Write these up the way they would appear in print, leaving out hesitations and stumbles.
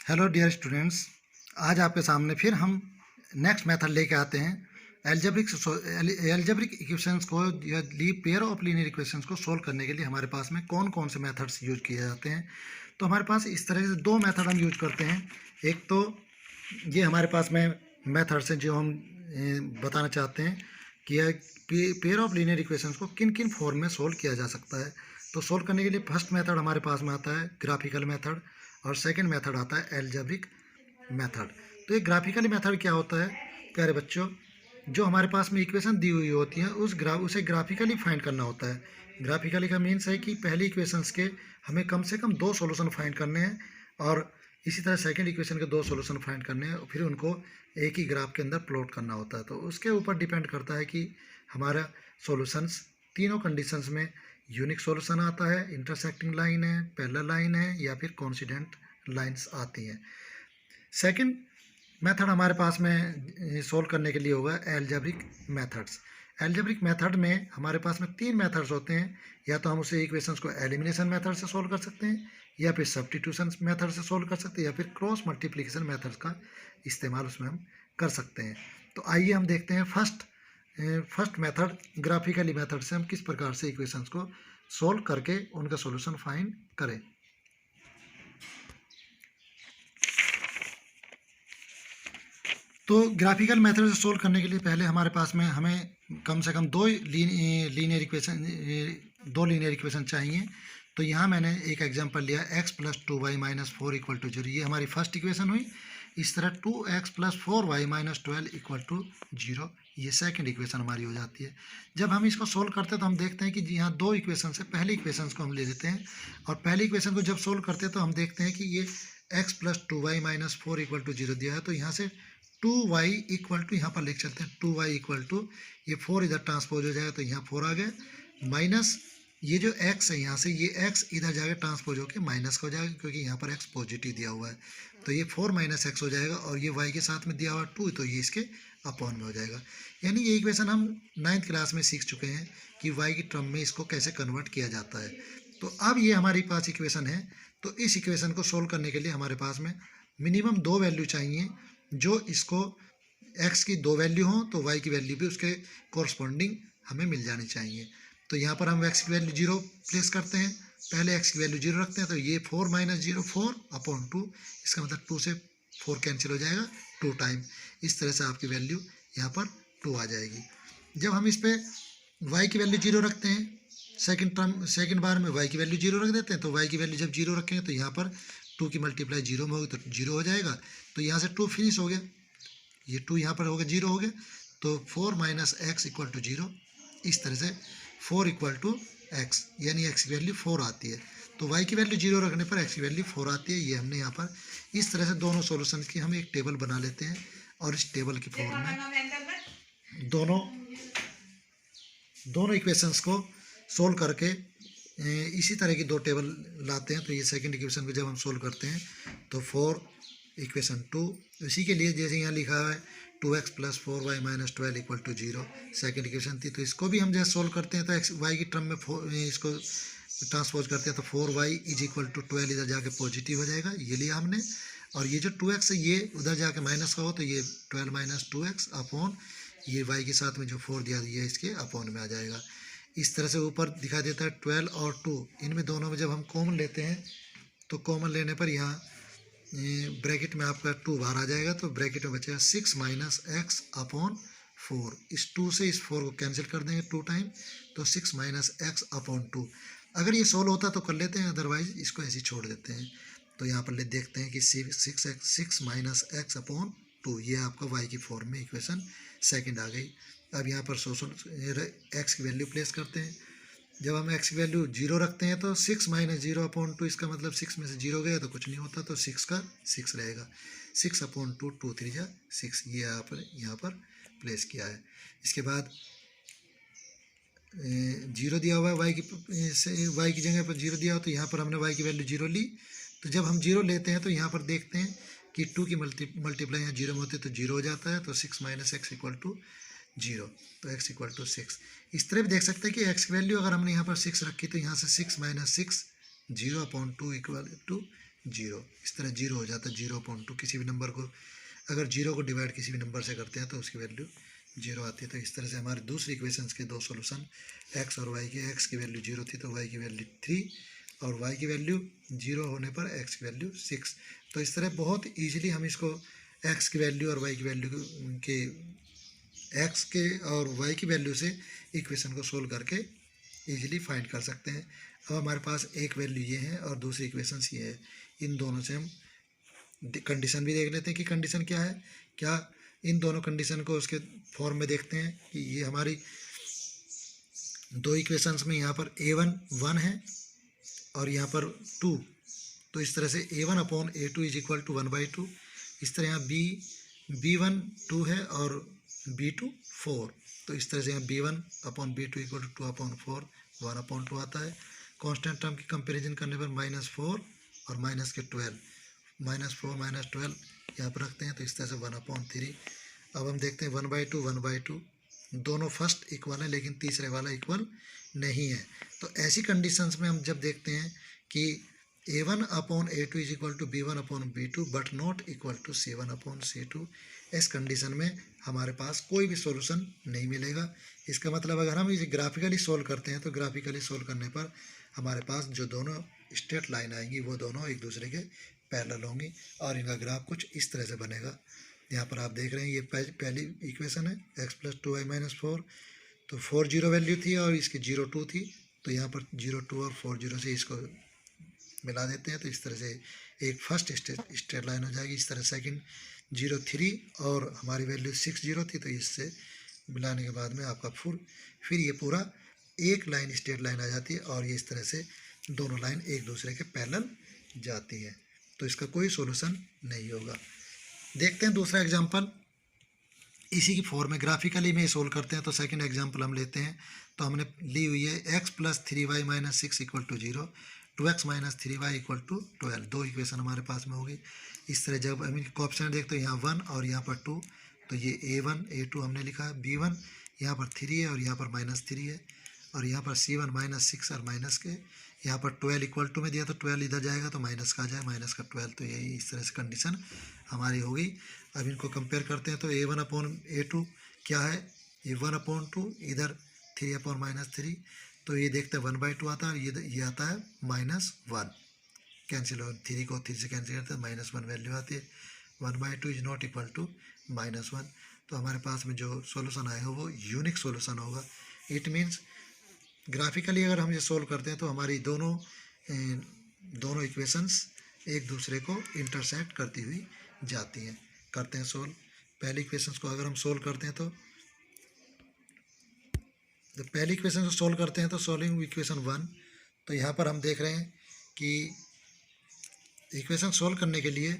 Hello dear students, आज आपके सामने फिर हम नेक्स्ट मेथड लेके आते हैं। एल्जेब्रिक इक्वेशंस को या पेयर ऑफ लीनियर इक्वेशंस को सोल्व करने के लिए हमारे पास में कौन कौन से मेथड्स यूज किए जाते हैं। तो हमारे पास इस तरह से दो मेथड हम यूज करते हैं। एक तो ये हमारे पास में मेथड्स हैं जो हम बताना चाहते हैं कि पेयर ऑफ लीनियर इक्वेशंस को किन किन फॉर्म में सोल्व किया जा सकता है। तो सोल्व करने के लिए फर्स्ट मेथड हमारे पास में आता है ग्राफिकल मेथड, और सेकंड मेथड आता है एल्जेब्रिक मेथड। तो ये ग्राफिकली मेथड क्या होता है प्यारे बच्चों, जो हमारे पास में इक्वेशन दी हुई होती है उसे ग्राफिकली फाइंड करना होता है। ग्राफिकली का मीन्स है कि पहली इक्वेशंस के हमें कम से कम दो सॉल्यूशन फाइंड करने हैं, और इसी तरह सेकंड इक्वेशन के दो सॉल्यूशन फाइंड करने हैं, फिर उनको एक ही ग्राफ के अंदर प्लॉट करना होता है। तो उसके ऊपर डिपेंड करता है कि हमारा सॉल्यूशंस तीनों कंडीशंस में यूनिक सॉल्यूशन आता है, इंटरसेक्टिंग लाइन है, पैरेलल लाइन है, या फिर कोइंसिडेंट लाइंस आती हैं। सेकंड मेथड हमारे पास में सोल्व करने के लिए होगा एल्जेब्रिक मेथड्स। एल्जेब्रिक मेथड में हमारे पास में तीन मेथड्स होते हैं। या तो हम उसे इक्वेशंस को एलिमिनेशन मेथड से सोल्व कर सकते हैं, या फिर सब्स्टिट्यूशन मेथड से सोल्व कर सकते हैं, या फिर क्रॉस मल्टीप्लिकेशन मेथड्स का इस्तेमाल उसमें हम कर सकते हैं। तो आइए हम देखते हैं फर्स्ट मेथड ग्राफिकली मेथड से हम किस प्रकार से इक्वेशंस को सोल्व करके उनका सॉल्यूशन फाइंड करें। तो ग्राफिकल मेथड से सोल्व करने के लिए पहले हमारे पास में हमें कम से कम दो लीनियर इक्वेशन चाहिए। तो यहाँ मैंने एक एग्जांपल लिया x + 2y - 4 = 0। ये हमारी फर्स्ट इक्वेशन हुई। इस तरह 2x + 4y - 12 = 0, ये सेकंड इक्वेशन हमारी हो जाती है। जब हम इसको सोल्व करते हैं तो हम देखते हैं कि जी यहाँ दो इक्वेशन से पहली इक्वेशन को हम ले लेते हैं, और पहली इक्वेशन को जब सोल्व करते हैं तो हम देखते हैं कि ये x + 2y - 4 = 0 दिया है। तो यहाँ से 2y = यहाँ पर लिख चलते हैं 2y = ये 4 इधर ट्रांसपोज हो जाएगा तो यहाँ 4 आ गया, माइनस ये जो x है यहाँ से ये x इधर जाएगा ट्रांसपोज होकर माइनस का हो जाएगा, क्योंकि यहाँ पर x पॉजिटिव दिया हुआ है। तो ये 4 - x हो जाएगा, और ये y के साथ में दिया हुआ 2, तो ये इसके अपॉन में हो जाएगा। यानी ये इक्वेशन हम 9th क्लास में सीख चुके हैं कि y की टर्म में इसको कैसे कन्वर्ट किया जाता है। तो अब ये हमारे पास इक्वेशन है। तो इस इक्वेशन को सोल्व करने के लिए हमारे पास में मिनिमम दो वैल्यू चाहिए, जो इसको x की दो वैल्यू हो तो y की वैल्यू भी उसके कोरस्पॉन्डिंग हमें मिल जानी चाहिए। तो यहाँ पर हम x की वैल्यू 0 प्लेस करते हैं, पहले x की वैल्यू 0 रखते हैं। तो ये 4 - 0 4/2, इसका मतलब 2 से 4 कैंसिल हो जाएगा 2 टाइम। इस तरह से आपकी वैल्यू यहाँ पर 2 आ जाएगी। जब हम इस पर y की वैल्यू 0 रखते हैं, सेकंड बार में y की वैल्यू 0 रख देते हैं, तो y की वैल्यू जब 0 रखेंगे तो यहाँ पर 2 की मल्टीप्लाई 0 में होगी तो 0 हो जाएगा। तो यहाँ से 2 फिनिश हो गया, ये 2 यहाँ पर हो गया 0 हो गया। तो 4 - x = 0। इस तरह से 4 = x, यानी x की वैल्यू 4 आती है। तो y की वैल्यू 0 रखने पर x की वैल्यू 4 आती है। ये हमने यहाँ पर इस तरह से दोनों सॉल्यूशन की हम एक टेबल बना लेते हैं, और इस टेबल की फॉर्म में दोनों इक्वेशंस को सोल्व करके इसी तरह की दो टेबल लाते हैं। तो ये सेकंड इक्वेशन को जब हम सोल्व करते हैं तो 4 इक्वेशन 2, इसी के लिए जैसे यहाँ लिखा है 2x + 4y - 12 = 0 सेकंड इक्वेशन थी। तो इसको भी हम जैसे सोल्व करते हैं तो x y की टर्म में इसको ट्रांसपोज करते हैं, तो 4y = 12 इधर जाके पॉजिटिव हो जाएगा, ये लिया हमने। और ये जो 2x है ये उधर जाके माइनस का हो, तो ये 12 - 2x अपॉन ये y के साथ में जो 4 दिया ये इसके अपॉन में आ जाएगा। इस तरह से ऊपर दिखा देता है 12 और 2, इनमें दोनों में जब हम कॉमन लेते हैं तो कॉमन लेने पर यहाँ ब्रैकेट में आपका 2 बाहर आ जाएगा, तो ब्रैकेट में बचेगा 6 - x अपॉन 4। इस 2 से इस 4 को कैंसिल कर देंगे 2 टाइम, तो 6 - x अपॉन 2। अगर ये सोल्व होता तो कर लेते हैं, अदरवाइज इसको ऐसे ही छोड़ देते हैं। तो यहाँ पर देखते हैं कि 6 - x अपॉन 2, ये आपका y की फॉर्म में इक्वेशन सेकंड आ गई। अब यहाँ पर x की वैल्यू प्लेस करते हैं। जब हम x की वैल्यू 0 रखते हैं तो 6 - 0/2, इसका मतलब 6 में से 0 गया तो कुछ नहीं होता, तो 6 का 6 रहेगा। 6/2, 2 3 जा 6, ये यहाँ पर प्लेस किया है। इसके बाद 0 दिया हुआ है y की जगह पर 0 दिया हो, तो यहाँ पर हमने y की वैल्यू 0 ली। तो जब हम 0 लेते हैं तो यहाँ पर देखते हैं कि 2 की मल्टीप्लाई यहाँ 0 में होती है तो 0 हो जाता है। तो 6 - x = 0, तो x = 6। इस तरह भी देख सकते हैं कि x की वैल्यू अगर हमने यहाँ पर 6 रखी तो यहाँ से 6 - 6 0/2 = जीरो। इस तरह जीरो हो जाता है, 0.2। किसी भी नंबर को अगर जीरो को डिवाइड किसी भी नंबर से करते हैं तो उसकी वैल्यू जीरो आती है। तो इस तरह से हमारे दूसरी इक्वेशंस के दो सॉल्यूशन, एक्स और वाई के, एक्स की वैल्यू जीरो थी तो वाई की वैल्यू 3, और वाई की वैल्यू जीरो होने पर एक्स की वैल्यू 6। तो इस तरह बहुत ईजिली हम इसको एक्स की वैल्यू और वाई की वैल्यू के, एक्स के और वाई की वैल्यू से इक्वेशन को सोल्व करके ईजिली फाइंड कर सकते हैं। अब हमारे पास एक वैल्यू ये है और दूसरी इक्वेशन ये है, इन दोनों से हम कंडीशन भी देख लेते हैं कि कंडीशन क्या है। क्या इन दोनों कंडीशन को उसके फॉर्म में देखते हैं कि ये हमारी दो इक्वेशंस में यहाँ पर a1 1 है और यहाँ पर 2, तो इस तरह से a1/a2 इज इक्वल टू 1/2। इस तरह यहाँ b1 2 है और b2 4, तो इस तरह से यहाँ b1/b2 इक्वल टू 2/4 1/2 आता है। कांस्टेंट टर्म की कंपैरिजन करने पर -4 और माइनस के 12, -4 -12 यहाँ पर रखते हैं तो इस तरह से 1/3। अब हम देखते हैं 1/2 1/2 दोनों फर्स्ट इक्वल है लेकिन तीसरे वाला इक्वल नहीं है। तो ऐसी कंडीशंस में हम जब देखते हैं कि a1/a2 is equal to b1/b2 but not equal to c1/c2, इस कंडीशन में हमारे पास कोई भी सॉल्यूशन नहीं मिलेगा। इसका मतलब अगर हम इसे ग्राफिकली सोल्व करते हैं तो ग्राफिकली सोल्व करने पर हमारे पास जो दोनों स्ट्रेट लाइन आएंगी वो दोनों एक दूसरे के पैरेलल होंगी और इनका ग्राफ कुछ इस तरह से बनेगा। यहाँ पर आप देख रहे हैं ये पहली इक्वेशन है x + 2y - 4, तो 4 0 वैल्यू थी और इसकी 0 2 थी, तो यहाँ पर 0 2 और 4 0 से इसको मिला देते हैं तो इस तरह से एक फर्स्ट स्ट्रेट लाइन हो जाएगी। इस तरह सेकंड 0 3 और हमारी वैल्यू 6 0 थी, तो इससे मिलाने के बाद में आपका फिर ये पूरा एक लाइन स्ट्रेट लाइन आ जाती है और ये इस तरह से दोनों लाइन एक दूसरे के पैरेलल जाती है। तो इसका कोई सॉल्यूशन नहीं होगा। देखते हैं दूसरा एग्जांपल, इसी की फॉर्म में ग्राफिकली में सोल्व करते हैं। तो सेकंड एग्जांपल हम लेते हैं, तो हमने ली हुई है x + 3y - 6 equal to 0, 2x - 3y equal to 12। दो इक्वेशन हमारे पास में होगी। इस तरह जब हम इनके कोएफिशिएंट देखते हैं, यहाँ 1 और यहाँ पर 2, तो ये a1 a2 हमने लिखा है, b1 यहाँ पर 3 है और यहाँ पर -3 है, और यहाँ पर c1 -6 और माइनस के, यहाँ पर 12 इक्वल टू में दिया तो 12 इधर जाएगा तो माइनस का आ जाए, माइनस का 12, तो यही इस तरह से कंडीशन हमारी होगी। अब इनको कंपेयर करते हैं तो a1/a2 क्या है, ये 1/2, इधर 3/-3, तो ये देखते हैं 1/2 आता है और ये आता है -1, कैंसिल हो, 3 को 3 से कैंसिल करते हैं -1 वैल्यू आती है। 1/2 इज नॉट इक्वल टू -1, तो हमारे पास में जो सॉल्यूशन आएगा वो यूनिक सॉल्यूशन होगा। इट मीन्स ग्राफिकली अगर हम ये सोल्व करते हैं तो हमारी दोनों इक्वेशंस एक दूसरे को इंटरसेक्ट करती हुई जाती हैं। करते हैं सोल्व। पहली इक्वेशंस को अगर हम सोल्व करते हैं तो जब पहली इक्वेशन को सोल्व करते हैं तो सॉल्विंग इक्वेशन 1, तो यहाँ पर हम देख रहे हैं कि इक्वेशन सोल्व करने के लिए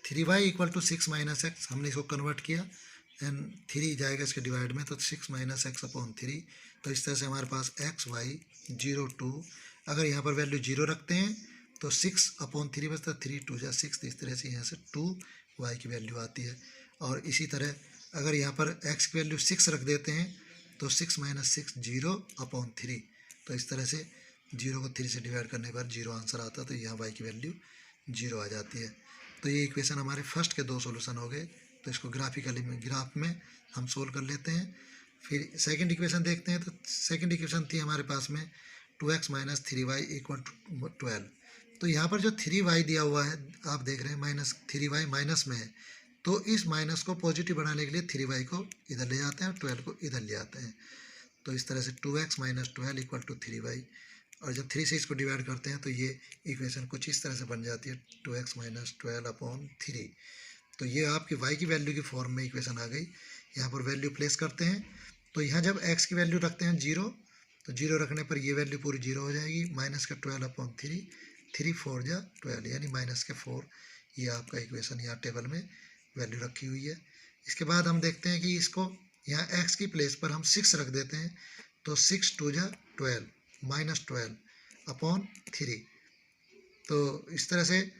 3y = 6 - x हमने इसको कन्वर्ट किया एंड 3 जाएगा इसके डिवाइड में, तो 6 - x/3, तो इस तरह से हमारे पास x y 0 2, अगर यहाँ पर वैल्यू 0 रखते हैं तो 6/3 बचता है, 3 2 जा 6, तो इस तरह से यहाँ से 2y की वैल्यू आती है। और इसी तरह अगर यहाँ पर x की वैल्यू 6 रख देते हैं तो 6 - 6 0/3, तो इस तरह से 0 को 3 से डिवाइड करने पर 0 आंसर आता है, तो यहाँ y की वैल्यू 0 आ जाती है। तो ये इक्वेशन हमारे फर्स्ट के दो सॉल्यूशन हो गए। तो इसको ग्राफिकली में ग्राफ में हम सोल्व कर लेते हैं। फिर सेकंड इक्वेशन देखते हैं, तो सेकंड इक्वेशन थी हमारे पास में 2x - 3y = 12, तो यहाँ पर जो 3y दिया हुआ है आप देख रहे हैं -3y माइनस में है, तो इस माइनस को पॉजिटिव बनाने के लिए 3y को इधर ले जाते हैं और 12 को इधर ले आते हैं, तो इस तरह से 2x - 12 = 3y, और जब 3 से इसको डिवाइड करते हैं तो ये इक्वेशन कुछ इस तरह से बन जाती है 2x - 12/3। तो ये आपकी y की वैल्यू की फॉर्म में इक्वेशन आ गई। यहाँ पर वैल्यू प्लेस करते हैं, तो यहाँ जब x की वैल्यू रखते हैं 0, तो 0 रखने पर ये वैल्यू पूरी 0 हो जाएगी, -12/3, 3 4 जा 12 यानी -4, ये आपका इक्वेशन यहाँ टेबल में वैल्यू रखी हुई है। इसके बाद हम देखते हैं कि इसको यहाँ x की प्लेस पर हम 6 रख देते हैं, तो 6 2 जा 12 -12/3, तो इस तरह से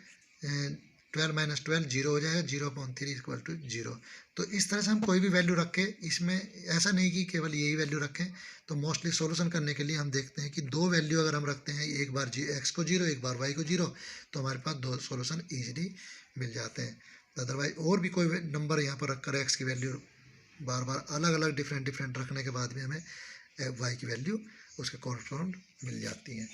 12 माइनस 12 जीरो हो जाएगा, 0/3 इक्वल टू 0। तो इस तरह से हम कोई भी वैल्यू रखें, इसमें ऐसा नहीं कि केवल यही वैल्यू रखें। तो मोस्टली सॉल्यूशन करने के लिए हम देखते हैं कि दो वैल्यू अगर हम रखते हैं, एक बार x को 0, एक बार y को 0, तो हमारे पास दो सॉल्यूशन ईजिली मिल जाते हैं। अदरवाइज और भी कोई नंबर यहाँ पर रखकर x की वैल्यू बार बार अलग अलग डिफरेंट रखने के बाद भी हमें y की वैल्यू उसके कॉरस्पॉन्ड मिल जाती है।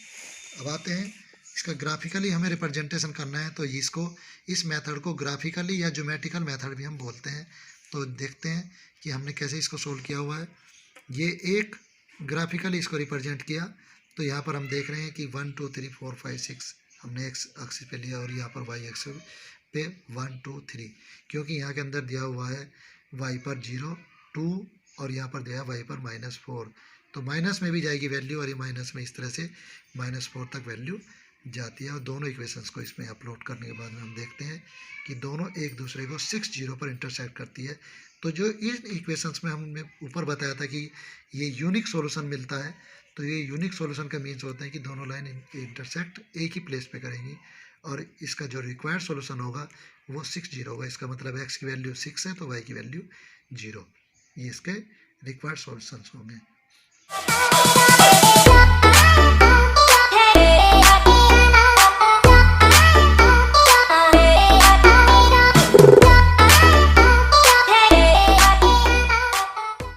अब आते हैं इसका ग्राफिकली हमें रिप्रेजेंटेशन करना है, तो इसको इस मेथड को ग्राफिकली या ज्योमेट्रिकल मेथड भी हम बोलते हैं। तो देखते हैं कि हमने कैसे इसको सोल्व किया हुआ है। ये एक ग्राफिकली इसको रिप्रेजेंट किया, तो यहाँ पर हम देख रहे हैं कि 1 2 3 4 5 6 हमने x एक्सिस पे लिया और यहाँ पर y एक्सिस पे 1 2 3, क्योंकि यहाँ के अंदर दिया हुआ है y पर 0 2 और यहाँ पर दिया है y पर -4, तो माइनस में भी जाएगी वैल्यू और ये माइनस में इस तरह से -4 तक वैल्यू जाती है। और दोनों इक्वेशंस को इसमें अपलोड करने के बाद में हम देखते हैं कि दोनों एक दूसरे को 6 0 पर इंटरसेक्ट करती है। तो जो इन इक्वेशंस में हमने ऊपर बताया था कि ये यूनिक सॉल्यूशन मिलता है, तो ये यूनिक सॉल्यूशन का मीन्स होता है कि दोनों लाइन इंटरसेक्ट एक ही प्लेस पे करेंगी और इसका जो रिक्वायर्ड सॉल्यूशन होगा वो 6 0 होगा। इसका मतलब x की वैल्यू 6 है तो y की वैल्यू 0। ये इसके रिक्वायर्ड सॉल्यूशंस होंगे।